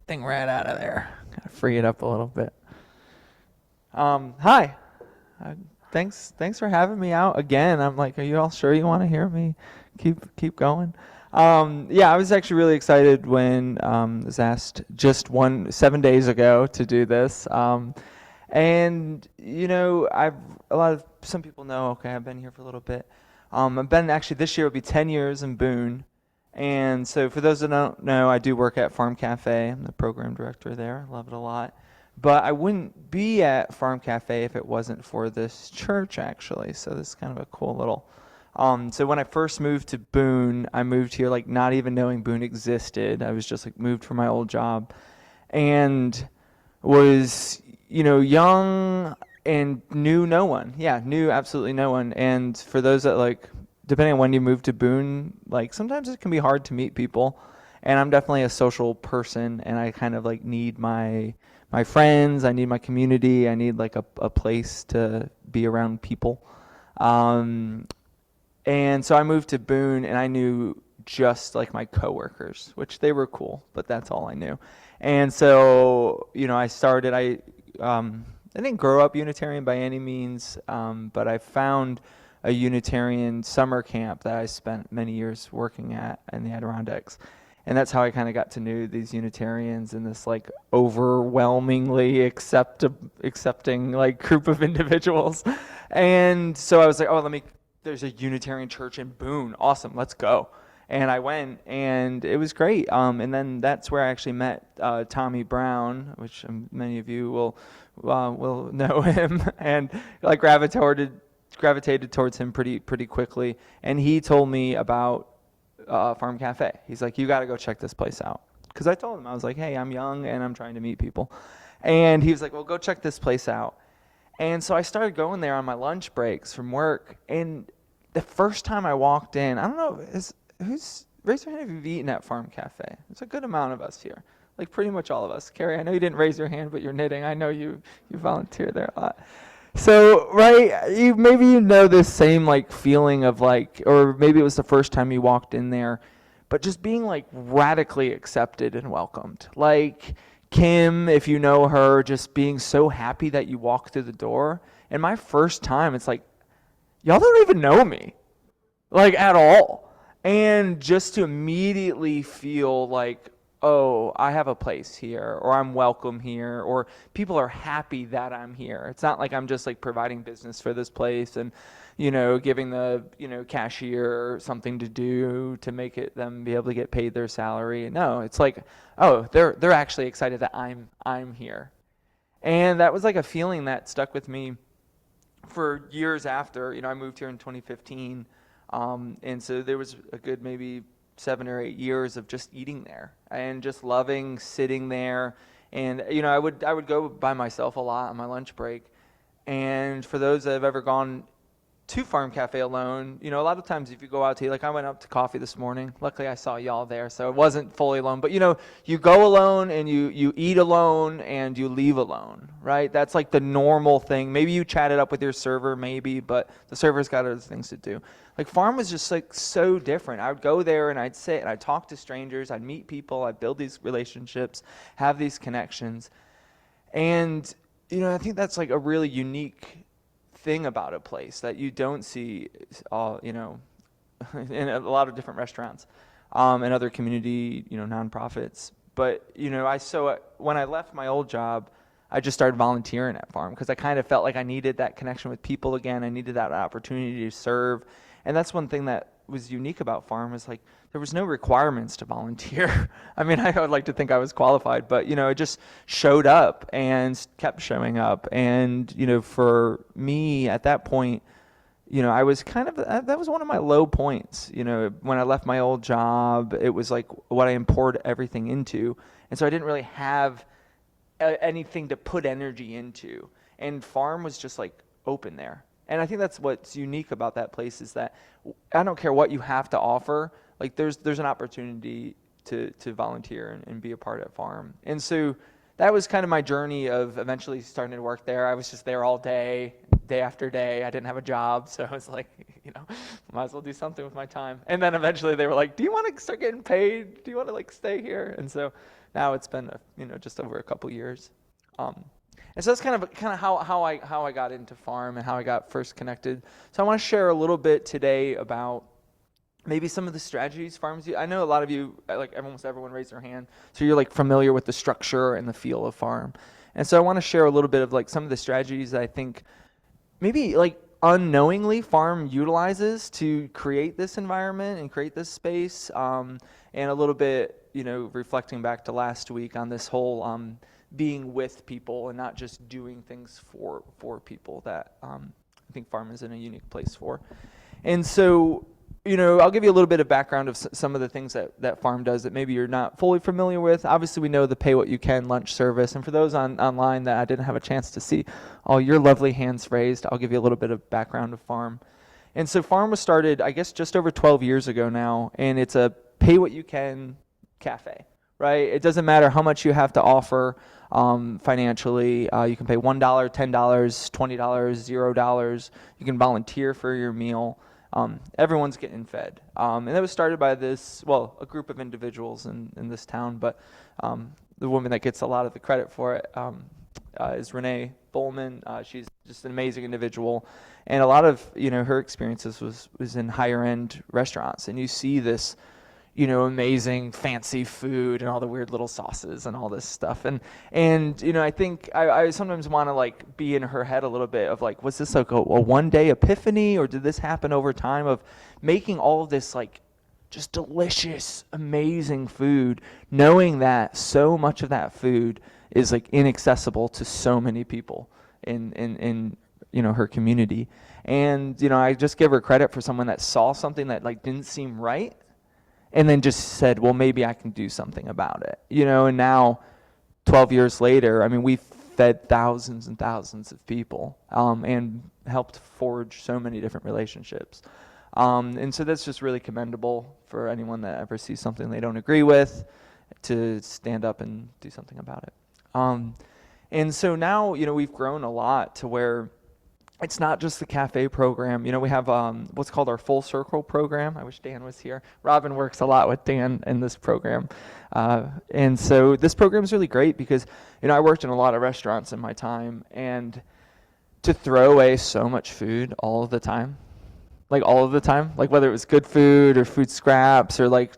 thing right out of there. Gotta free it up a little bit. Hi. Uh, thanks for having me out again. I'm like, are you all sure you want to hear me? Keep going. Yeah, I was actually really excited when was asked just 7 days ago to do this. And I've a lot of some people know. Okay, I've been here for a little bit. I've been actually this year will be 10 years in Boone. And so, for those that don't know, I do work at Farm Cafe. I'm the program director there. Love it a lot. But I wouldn't be at Farm Cafe if it wasn't for this church, actually. So this is kind of a cool little. So when I first moved to Boone, I moved here like not even knowing Boone existed. I was just like moved from my old job, and was young and knew no one. Yeah, knew absolutely no one. And for those that like, depending on when you move to Boone, like sometimes it can be hard to meet people. And I'm definitely a social person, and I kind of like need my friends. I need my community. I need like a place to be around people. Um, and so I moved to Boone, and I knew just like my coworkers, which they were cool, but that's all I knew. And so, I didn't grow up Unitarian by any means, but I found a Unitarian summer camp that I spent many years working at in the Adirondacks. And that's how I kind of got to know these Unitarians and this like overwhelmingly accepting like group of individuals. And so I was like, oh, there's a Unitarian church in Boone. Awesome, let's go. And I went, and it was great. And then that's where I actually met Tommy Brown, which many of you will know him, and like gravitated towards him pretty quickly. And he told me about Farm Cafe. He's like, you got to go check this place out. Because I told him, I was like, hey, I'm young and I'm trying to meet people. And he was like, well, go check this place out. And so I started going there on my lunch breaks from work. And the first time I walked in, I don't know, raise your hand if you've eaten at Farm Cafe. There's a good amount of us here. Like pretty much all of us. Carrie, I know you didn't raise your hand, but you're knitting. I know you volunteer there a lot. So, right, maybe you know this same like feeling of like, or maybe it was the first time you walked in there, but just being like radically accepted and welcomed. Like Kim, if you know her, just being so happy that you walked through the door. And my first time, it's like, y'all don't even know me, like at all. And just to immediately feel like, oh, I have a place here, or I'm welcome here, or people are happy that I'm here. It's not like I'm just like providing business for this place and, giving the, cashier something to do to make it them be able to get paid their salary. No, it's like, oh, they're actually excited that I'm here. And that was like a feeling that stuck with me for years after. I moved here in 2015. And so there was a good maybe 7 or 8 years of just eating there and just loving sitting there. And I would go by myself a lot on my lunch break. And for those that have ever gone to Farm Cafe alone, a lot of times if you go out to eat, like I went up to coffee this morning. Luckily I saw y'all there, so it wasn't fully alone. But you go alone and you eat alone and you leave alone, right? That's like the normal thing. Maybe you chat it up with your server, maybe, but the server's got other things to do. Like Farm was just like so different. I would go there and I'd sit and I'd talk to strangers, I'd meet people, I'd build these relationships, have these connections. And I think that's like a really unique thing about a place that you don't see all in a lot of different restaurants and other community nonprofits. But when I left my old job, I just started volunteering at Farm because I kind of felt like I needed that connection with people again. I needed that opportunity to serve. And that's one thing that was unique about Farm is like there was no requirements to volunteer. I mean, I would like to think I was qualified, but it just showed up and kept showing up. And for me at that point, I was kind of that was one of my low points. When I left my old job, it was like what I poured everything into, and so I didn't really have anything to put energy into. And Farm was just like open there. And I think that's what's unique about that place is that I don't care what you have to offer. Like there's an opportunity to volunteer and be a part at Farm. And so that was kind of my journey of eventually starting to work there. I was just there all day after day. I didn't have a job, so I was like, might as well do something with my time. And then eventually they were like, do you want to start getting paid? Do you want to like stay here? And so Now it's been just over a couple years. Um, and so that's kind of how I got into F.A.R.M and how I got first connected. So I want to share a little bit today about maybe some of the strategies farms use. I know a lot of you, like almost everyone raised their hand, so you're like familiar with the structure and the feel of F.A.R.M. And so I want to share a little bit of like some of the strategies that I think maybe like unknowingly F.A.R.M utilizes to create this environment and create this space, and a little bit, reflecting back to last week on this whole being with people and not just doing things for people that I think F.A.R.M is in a unique place for. And so, I'll give you a little bit of background of some of the things that F.A.R.M does that maybe you're not fully familiar with. Obviously, we know the Pay What You Can lunch service. And for those online that I didn't have a chance to see all your lovely hands raised, I'll give you a little bit of background of F.A.R.M. And so F.A.R.M was started, I guess, just over 12 years ago now. And it's a Pay What You Can cafe, right? It doesn't matter how much you have to offer financially. You can pay $1, $10, $20, $0. You can volunteer for your meal. Everyone's getting fed. And that was started by a group of individuals in this town, but the woman that gets a lot of the credit for it is Renee Bowman. She's just an amazing individual. And a lot of, her experiences was in higher end restaurants. And you see this, amazing fancy food and all the weird little sauces and all this stuff. And I think I sometimes want to like be in her head a little bit of like, was this like a one day epiphany, or did this happen over time of making all of this like just delicious, amazing food, knowing that so much of that food is like inaccessible to so many people in her community. And I just give her credit for someone that saw something that like didn't seem right, and then just said, well, maybe I can do something about it. And now 12 years later, I mean, we've fed thousands and thousands of people and helped forge so many different relationships. And so that's just really commendable for anyone that ever sees something they don't agree with to stand up and do something about it. And so now, we've grown a lot to where it's not just the cafe program. We have what's called our Full Circle program. I wish Dan was here. Robin works a lot with Dan in this program. And so this program is really great because, I worked in a lot of restaurants in my time, and to throw away so much food all of the time, like whether it was good food or food scraps or like,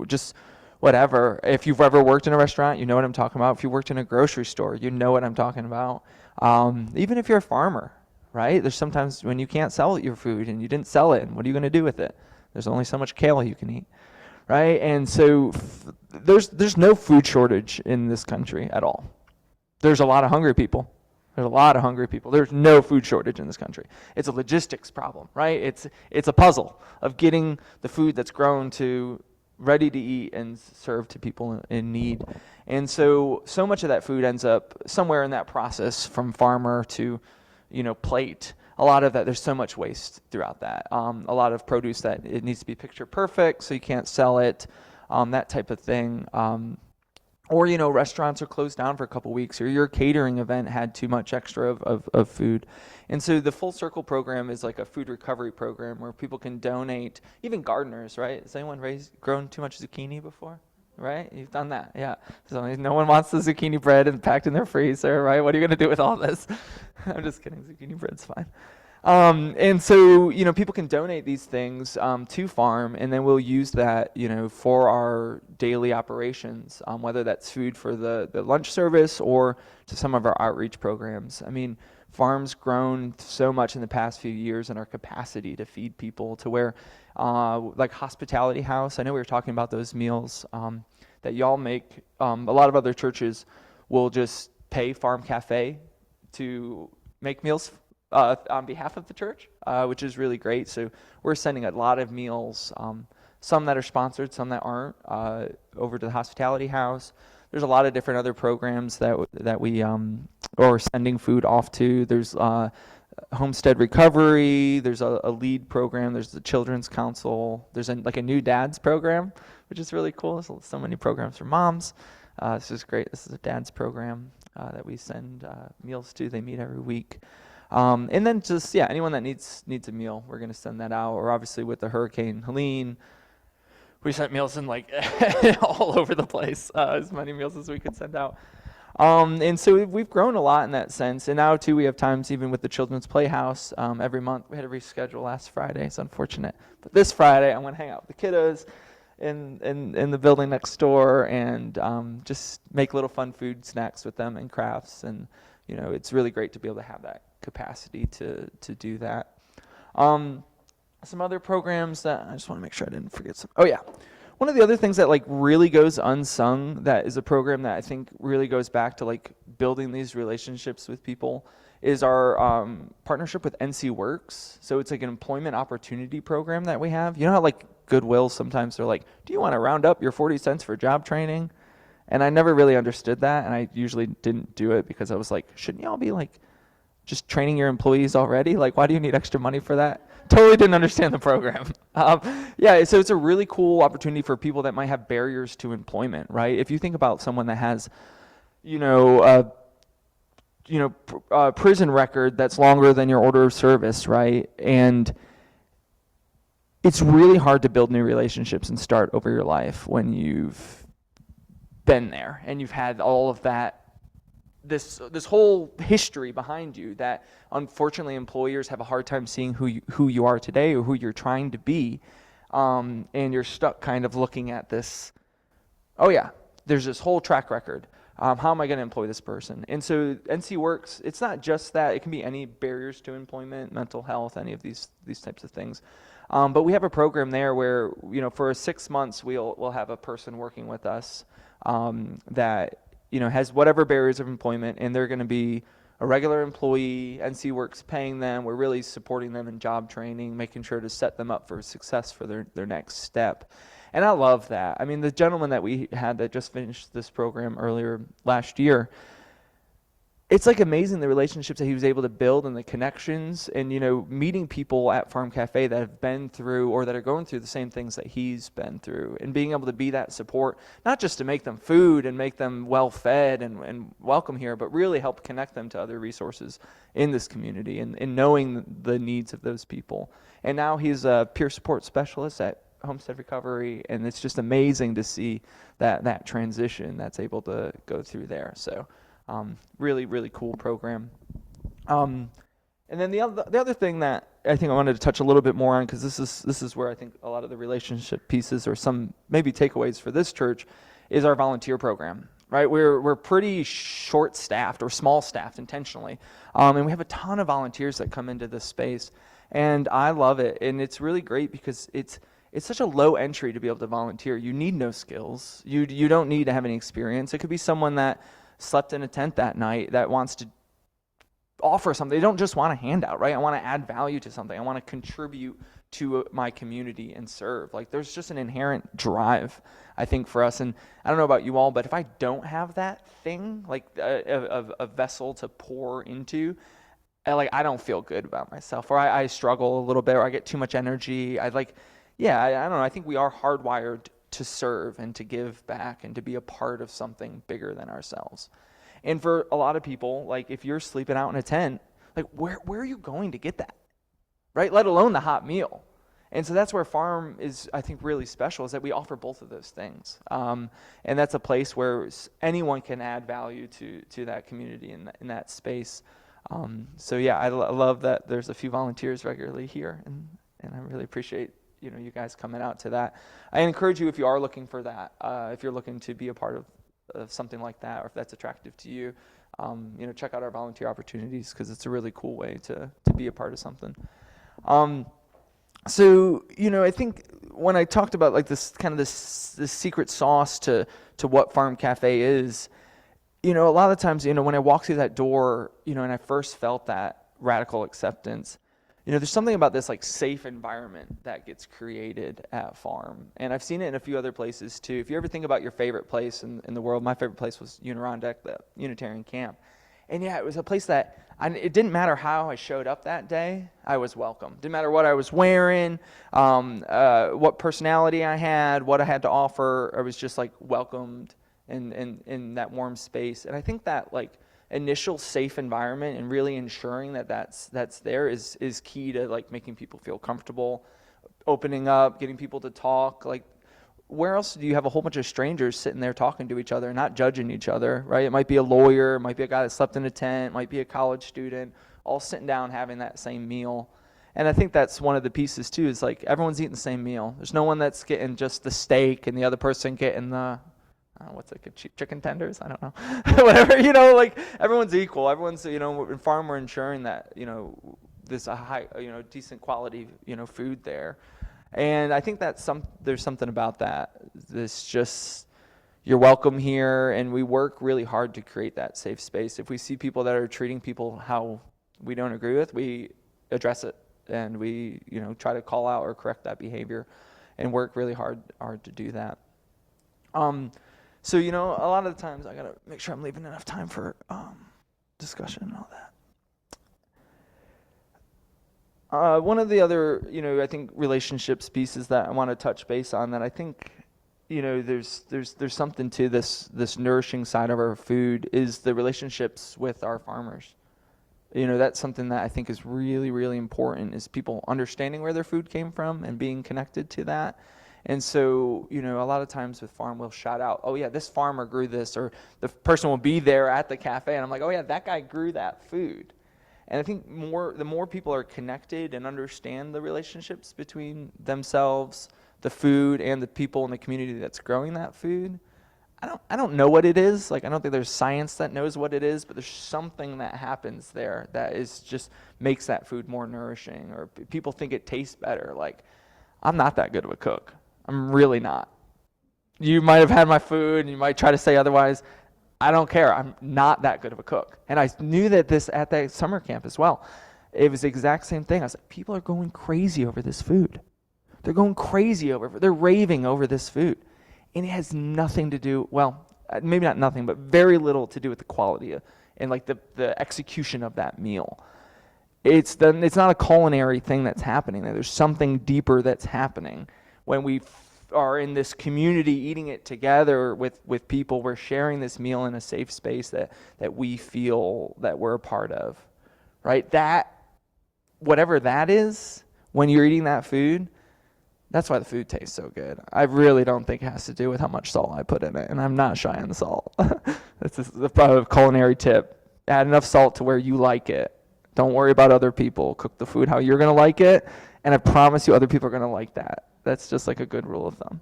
just whatever. If you've ever worked in a restaurant, you know what I'm talking about. If you worked in a grocery store, you know what I'm talking about. Even if you're a farmer, right? There's sometimes when you can't sell your food and you didn't sell it, and what are you going to do with it? There's only so much kale you can eat, right? And so there's no food shortage in this country at all. There's a lot of hungry people. There's no food shortage in this country. It's a logistics problem, right? It's a puzzle of getting the food that's grown to ready to eat and served to people in need. And so much of that food ends up somewhere in that process, from farmer to plate. A lot of that, there's so much waste throughout that. A lot of produce that it needs to be picture perfect, so you can't sell it, that type of thing. Or, restaurants are closed down for a couple weeks, or your catering event had too much extra of food. And so the Full Circle program is like a food recovery program where people can donate, even gardeners, right? Has anyone grown too much zucchini before? Right? You've done that, yeah. So no one wants the zucchini bread and packed in their freezer, right? What are you going to do with all this? I'm just kidding. Zucchini bread's fine. And so, people can donate these things to F.A.R.M, and then we'll use that, for our daily operations, whether that's food for the lunch service or to some of our outreach programs. I mean, F.A.R.M's grown so much in the past few years in our capacity to feed people to where, like Hospitality House, I know we were talking about those meals that y'all make. A lot of other churches will just pay F.A.R.M Café to make meals on behalf of the church, which is really great. So we're sending a lot of meals, some that are sponsored, some that aren't, over to the Hospitality House. There's a lot of different other programs that we are sending food off to. There's Homestead Recovery. There's a LEAD program. There's the Children's Council. There's a new dads program, which is really cool. There's so many programs for moms. This is great. This is a dads program that we send meals to. They meet every week. And then anyone that needs a meal, we're going to send that out. Or obviously with the Hurricane Helene, we sent meals in like all over the place, as many meals as we could send out. And so we've grown a lot in that sense. And now too, we have times even with the Children's Playhouse every month. We had to reschedule last Friday. It's unfortunate, but this Friday I'm going to hang out with the kiddos in the building next door and just make little fun food snacks with them and crafts. And it's really great to be able to have that capacity to do that. Some other programs that I just want to make sure I didn't forget some. Oh yeah. One of the other things that like really goes unsung that is a program that I think really goes back to like building these relationships with people is our partnership with NC Works. So it's like an employment opportunity program that we have. You know how like Goodwill sometimes they're like, do you want to round up your 40 cents for job training? And I never really understood that, and I usually didn't do it because I was like, shouldn't y'all be like just training your employees already? Like, why do you need extra money for that? Totally didn't understand the program. Yeah, so it's a really cool opportunity for people that might have barriers to employment, right? If you think about someone that has, prison record that's longer than your order of service, right? And it's really hard to build new relationships and start over your life when you've been there and you've had all of that this whole history behind you that unfortunately employers have a hard time seeing who you are today or who you're trying to be, and you're stuck kind of looking at this, oh yeah, there's this whole track record. How am I going to employ this person? And so NC Works, it's not just that. It can be any barriers to employment, mental health, any of these types of things. But we have a program there where, for 6 months we'll have a person working with us that has whatever barriers of employment, and they're going to be a regular employee. NC Works paying them. We're really supporting them in job training, making sure to set them up for success for their next step. And I love that. I mean, the gentleman that we had that just finished this program earlier last year, it's like amazing the relationships that he was able to build and the connections and, meeting people at F.A.R.M Café that have been through or that are going through the same things that he's been through, and being able to be that support, not just to make them food and make them well fed and welcome here, but really help connect them to other resources in this community and knowing the needs of those people. And now he's a peer support specialist at Homestead Recovery, and it's just amazing to see that transition that's able to go through there. So really, really cool program. And then the other thing that I think I wanted to touch a little bit more on, because this is where I think a lot of the relationship pieces or some maybe takeaways for this church is our volunteer program. Right, we're pretty short-staffed or small-staffed intentionally, and we have a ton of volunteers that come into this space, and I love it. And it's really great because it's such a low entry to be able to volunteer. You need no skills. You don't need to have any experience. It could be someone that slept in a tent that night that wants to offer something. They don't just want a handout, right? I want to add value to something. I want to contribute to my community and serve. Like, there's just an inherent drive, I think, for us. And I don't know about you all, but if I don't have that thing, like a vessel to pour into, I don't feel good about myself, or I struggle a little bit, or I get too much energy. I don't know. I think we are hardwired to serve and to give back and to be a part of something bigger than ourselves. And for a lot of people, like if you're sleeping out in a tent, like where are you going to get that? Right? Let alone the hot meal. And so that's where F.A.R.M is, I think, really special, is that we offer both of those things. And that's a place where anyone can add value to that community in that space. So yeah, I love that there's a few volunteers regularly here, and I really appreciate you guys coming out to that. I encourage you, if you are looking for that, if you're looking to be a part of something like that, or if that's attractive to you, check out our volunteer opportunities, because it's a really cool way to be a part of something. So I think when I talked about like this kind of this secret sauce to what F.A.R.M Café is, a lot of times, when I walk through that door, and I first felt that radical acceptance, there's something about this like safe environment that gets created at F.A.R.M. And I've seen it in a few other places too. If you ever think about your favorite place in the world, my favorite place was Unirondeck, the Unitarian camp. And yeah, it was a place that it didn't matter how I showed up that day, I was welcome. Didn't matter what I was wearing, what personality I had, what I had to offer. I was just like welcomed in that warm space. And I think that like initial safe environment and really ensuring that's there is key to like making people feel comfortable, opening up, getting people to talk. Like where else do you have a whole bunch of strangers sitting there talking to each other, not judging each other, right? It might be a lawyer, it might be a guy that slept in a tent, it might be a college student, all sitting down having that same meal. And I think that's one of the pieces too, is like everyone's eating the same meal. There's no one that's getting just the steak and the other person getting the, what's it, chicken tenders? I don't know. Whatever, like everyone's equal. Everyone's, in F.A.R.M. we're ensuring that, there's a high, decent quality, food there. And I think there's something about that. This just, you're welcome here, and we work really hard to create that safe space. If we see people that are treating people how we don't agree with, we address it, and we, try to call out or correct that behavior, and work really hard to do that. So, a lot of the times I gotta make sure I'm leaving enough time for discussion and all that. One of the other, I think relationships pieces that I want to touch base on that I think, there's something to this nourishing side of our food is the relationships with our farmers. That's something that I think is really, really important, is people understanding where their food came from and being connected to that. And so, a lot of times with F.A.R.M. we'll shout out, oh yeah, this farmer grew this, or the person will be there at the cafe, and I'm like, oh yeah, that guy grew that food. And I think the more people are connected and understand the relationships between themselves, the food, and the people in the community that's growing that food, I don't know what it is. Like, I don't think there's science that knows what it is, but there's something that happens there that is just makes that food more nourishing, or people think it tastes better. Like, I'm not that good of a cook. I'm really not. You might have had my food and you might try to say otherwise. I don't care. I'm not that good of a cook. And I knew that at that summer camp as well. It was the exact same thing. I was like, people are going crazy over this food. They're going crazy they're raving over this food. And it has nothing to do, well, maybe not nothing, but very little to do with the quality and like the execution of that meal. It's not a culinary thing that's happening there. There's something deeper that's happening. When we are in this community eating it together with people, we're sharing this meal in a safe space that we feel that we're a part of, right? That, whatever that is, when you're eating that food, that's why the food tastes so good. I really don't think it has to do with how much salt I put in it, and I'm not shy on the salt. That's probably a culinary tip. Add enough salt to where you like it. Don't worry about other people. Cook the food how you're going to like it, and I promise you other people are going to like that. That's just like a good rule of thumb.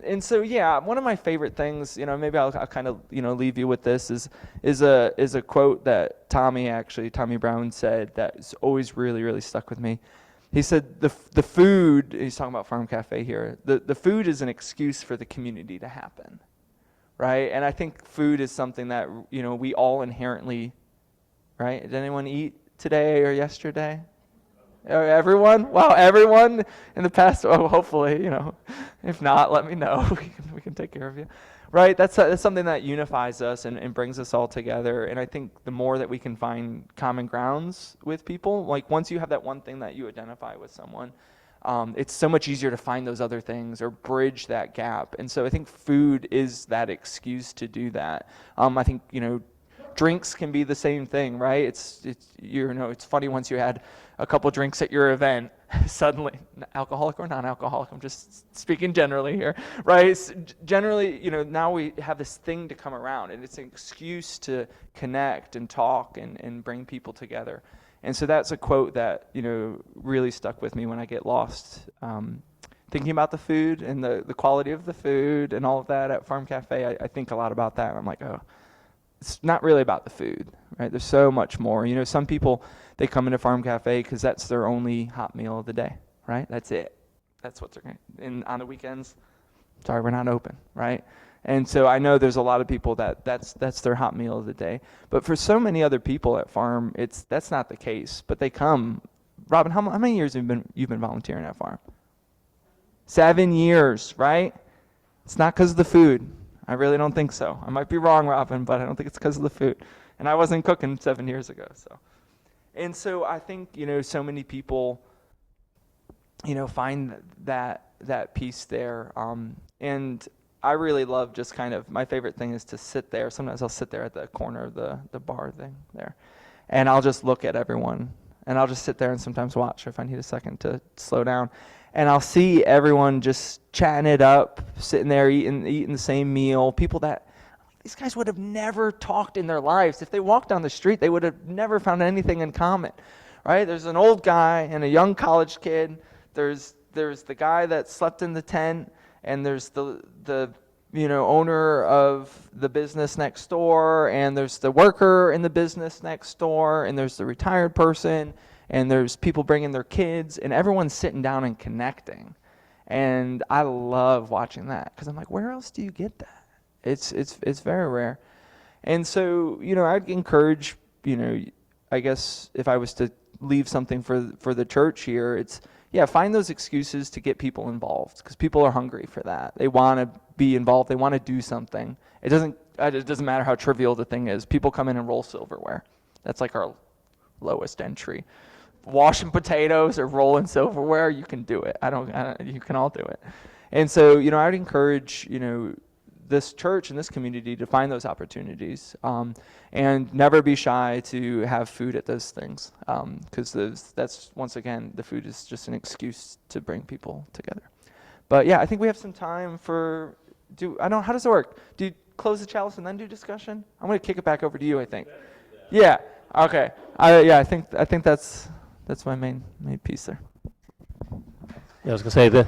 And so, yeah, one of my favorite things, maybe I'll kind of, leave you with this is a quote that Tommy Brown said that's always really, really stuck with me. He said, the food, he's talking about F.A.R.M. Café here, the food is an excuse for the community to happen, right? And I think food is something that, we all inherently, right? Did anyone eat today or yesterday? Everyone? Wow, everyone in the past, hopefully, if not, let me know. We can take care of you. Right? That's something that unifies us and brings us all together. And I think the more that we can find common grounds with people, like once you have that one thing that you identify with someone, it's so much easier to find those other things or bridge that gap. And so I think food is that excuse to do that. I think, drinks can be the same thing, right? It's funny once you had a couple drinks at your event, suddenly, alcoholic or non-alcoholic, I'm just speaking generally here, right? Generally, now we have this thing to come around, and it's an excuse to connect and talk and bring people together. And so that's a quote that, really stuck with me when I get lost. Thinking about the food and the quality of the food and all of that at F.A.R.M. Café, I think a lot about that, and I'm like, oh, it's not really about the food, right? There's so much more. Some people, they come into F.A.R.M. Café because that's their only hot meal of the day, right? That's it. That's what they're going to. And on the weekends, sorry, we're not open, right? And so I know there's a lot of people that's their hot meal of the day. But for so many other people at F.A.R.M., that's not the case. But they come. Robin, how many years have you've been volunteering at F.A.R.M.? 7 years, right? It's not because of the food. I really don't think so. I might be wrong, Robin, but I don't think it's because of the food. And I wasn't cooking 7 years ago. And so I think, so many people, find that piece there. And I really love just kind of, my favorite thing is to sit there. Sometimes I'll sit there at the corner of the bar thing there. And I'll just look at everyone. And I'll just sit there and sometimes watch if I need a second to slow down. and I'll see everyone just chatting it up, sitting there eating the same meal. People that these guys would have never talked in their lives. If they walked down the street, they would have never found anything in common, right? There's an old guy and a young college kid. There's the guy that slept in the tent, and there's the owner of the business next door, and there's the worker in the business next door, and there's the retired person, and there's people bringing their kids, and everyone's sitting down and connecting. And I love watching that because I'm like, where else do you get that? It's very rare. And so, I'd encourage, I guess if I was to leave something for the church here, it's, find those excuses to get people involved, because people are hungry for that. They want to be involved. They want to do something. It doesn't matter how trivial the thing is. People come in and roll silverware. That's like our lowest entry. Washing potatoes or rolling silverware, you can do it. You can all do it. And so, I'd encourage, this church and this community to find those opportunities, and never be shy to have food at those things, because that's, once again, the food is just an excuse to bring people together. But yeah, I think we have some time for, how does it work? Do you close the chalice and then do discussion? I'm going to kick it back over to you, I think. Yeah, okay. I think that's my main piece there. Yeah, I was going to say that